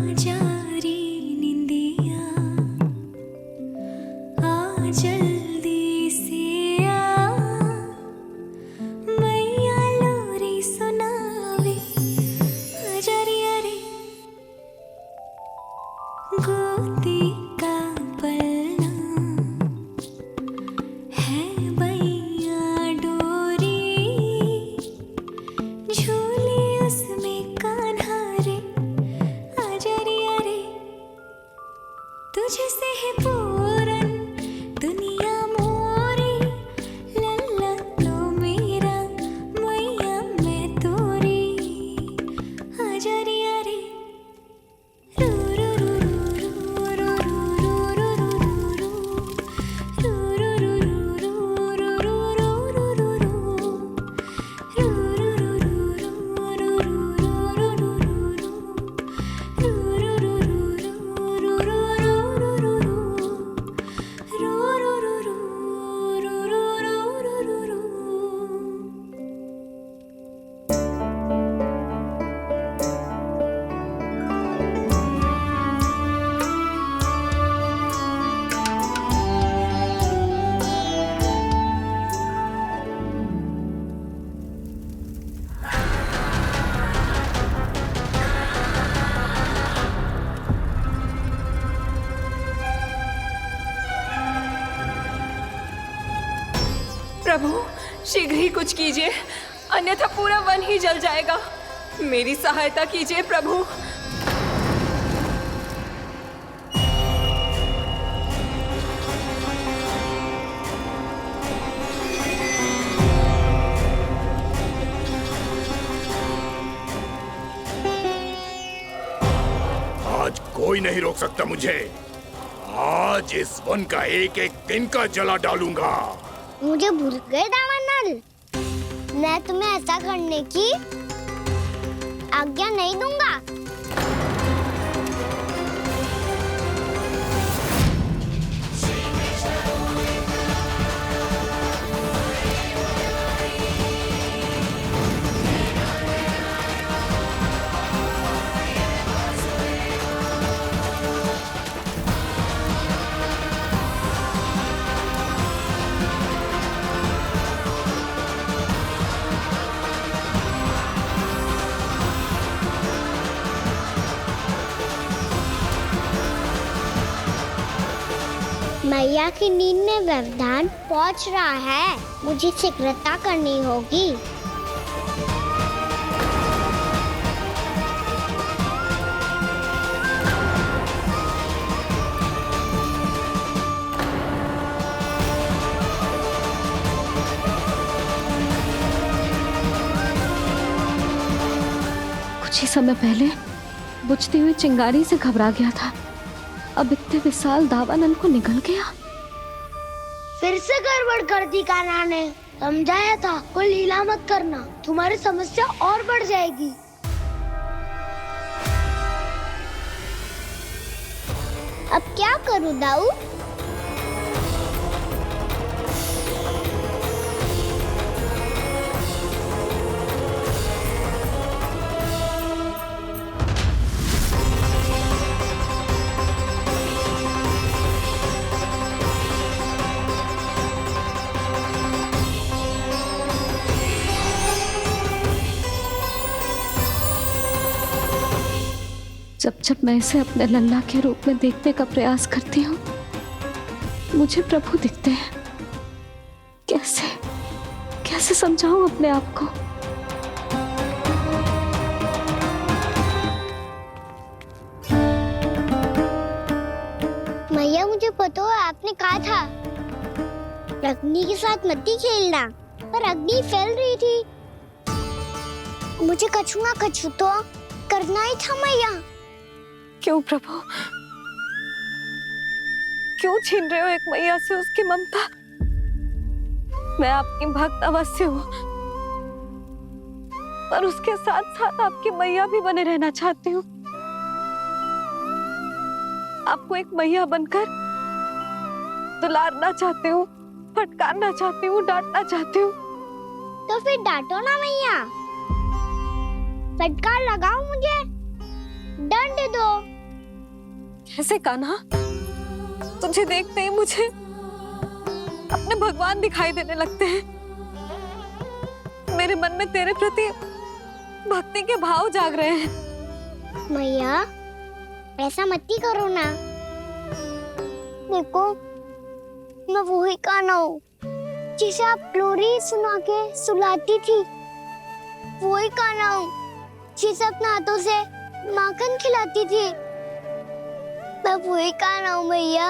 आजा रे निंदिया आ जल्दी से आ मैया लोरी सुनावे आजा रे गोदी का पलना है बैया डोरी झूले उसमें कान्हा रे आजा रे तुझे से है पूरन दुनिया मोरी लल्ला तो मेरा मैया मैं तोरी आजा रे रू रू रू रू रू रू रू प्रभु शीघ्र ही कुछ कीजिए, अन्यथा पूरा वन ही जल जाएगा। मेरी सहायता कीजिए प्रभु। आज कोई नहीं रोक सकता मुझे। आज इस वन का एक एक दिन का जला डालूंगा। मुझे भूल गए दावानल, मैं तुम्हें ऐसा करने की आज्ञा नहीं दूंगा। मैया की नींद में व्यवधान पहुंच रहा है, मुझे शीघ्रता करनी होगी। कुछ ही समय पहले बुझती हुई चिंगारी से घबरा गया था, अब इतने विशाल दावानल को निगल गया। फिर से गड़बड़ कर दी कान्हा ने। समझाया था कोई लीला मत करना, तुम्हारी समस्या और बढ़ जाएगी। अब क्या करूं दाऊ? जब जब मैं इसे अपने लल्ला के रूप में देखने का प्रयास करती हूँ, मुझे प्रभु दिखते हैं। कैसे कैसे समझाऊं अपने आप को? मैया मुझे पता है आपने कहा था अग्नि के साथ मत ही खेलना, पर अग्नि फैल रही थी। मुझे कछुआ कछू तो करना ही था मैया। क्यों प्रभु, क्यों छीन रहे हो एक मैया से उसकी ममता? मैं आपकी भक्त अवश्य हूँ, पर उसके साथ साथ आपकी मैया भी बने रहना चाहती हूँ। आपको एक मैया बनकर दुलारना चाहती हूँ, फटकारना चाहती हूँ, डांटना चाहती हूँ। तो फिर डांटो ना मैया, फटकार लगाओ मुझे, दंड दो। कैसे कान्हा? तुझे देखते ही मुझे अपने भगवान दिखाई देने लगते हैं। मेरे मन में तेरे प्रति भक्ति के भाव जाग रहे हैं। मैया ऐसा मत ही करो ना। देखो मैं वही कान्हा हूँ जिसे आप लोरी सुना के सुलाती थी। वही कान्हा हूँ जिसे अपने हाथों से माखन खिलाती थी। मैं वही कान्हा हूँ मैया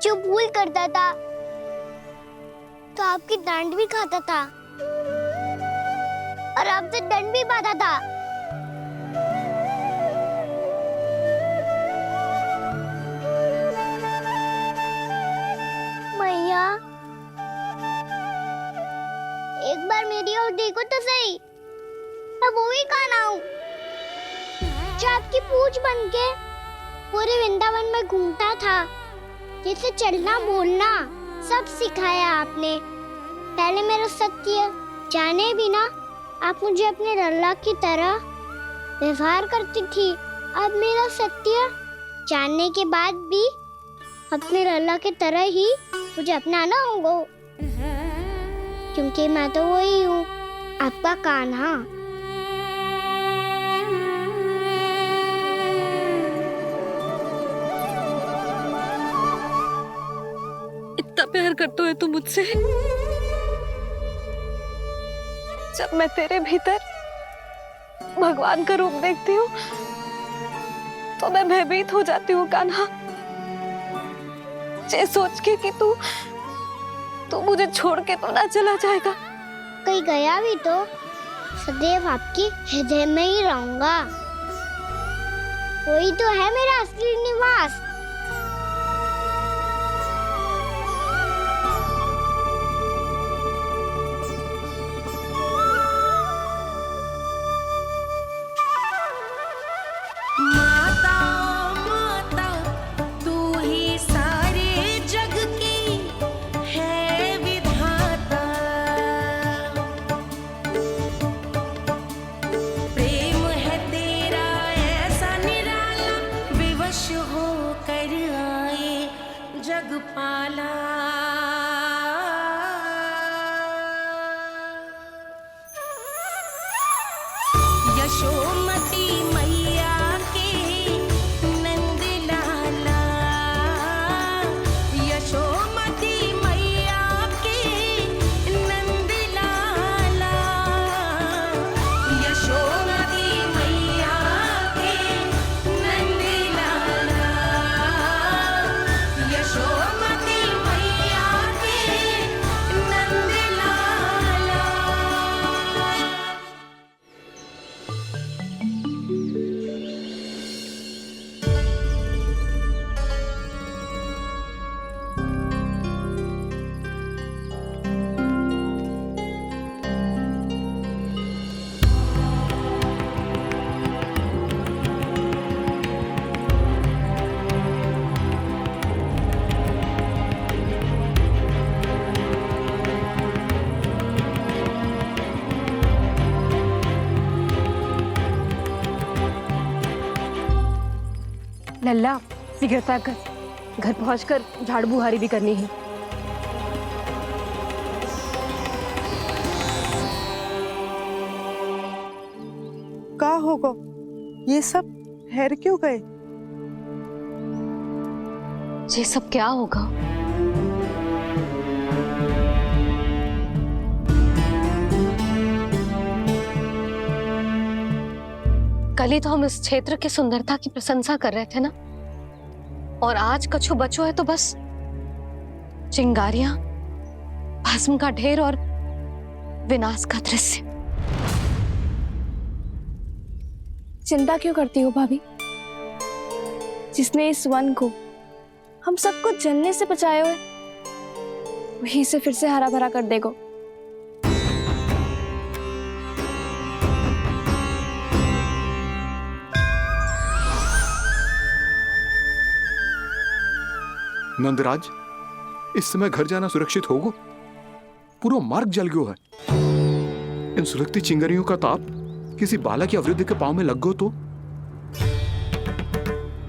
जो भूल करता था तो आपकी डांट भी खाता था और आपसे दंड भी पाता था। मैया एक बार मेरी ओर देखो तो सही। मैं वही कान्हा हूँ जो आपकी पूंछ बन के पूरे वृंदावन में घूमता था। जैसे चलना बोलना सब सिखाया आपने। पहले मेरा सत्य जाने बिना आप मुझे अपने लल्ला की तरह व्यवहार करती थी। अब मेरा सत्य जानने के बाद भी अपने लल्ला की तरह ही मुझे अपनाना होगा, क्योंकि मैं तो वही हूँ, आपका कान्हा। इतना प्यार करते हो तुम मुझसे? जब मैं तेरे भीतर भगवान का रूप देखती हूँ तो मैं भयभीत हो जाती हूँ कान्हा। ये सोच के कि तू मुझे छोड़ के तो ना चला जाएगा। कहीं गया भी तो सदैव आपके हृदय में ही रहूंगा। वही तो है मेरा असली निवास। यशोमती मैया के नंद लाला, यशोमती मैया के नंद लाला, यशोमती मैया के नंद लाला, यशोमती मैया के नंद लाला। लल्ला शीघ्र पैक कर, घर पहुंचकर झाड़ू बुहारी भी करनी है। का होगा? ये सब ठहर क्यों गए? ये सब क्या होगा? कल ही तो हम इस क्षेत्र की सुंदरता की प्रशंसा कर रहे थे ना, और आज कछु बचो है तो बस चिंगारियां, भस्म का ढेर और विनाश का दृश्य। चिंता क्यों करती हो भाभी? जिसने इस वन को, हम सबको जलने से बचाए हुए, वही से फिर से हरा भरा कर देगा। नंदराज, इस समय घर जाना सुरक्षित होगा? पूरा मार्ग जल गयो है। इन सुलगती चिंगारियों का ताप किसी बालक या वृद्ध के पांव में लग गो तो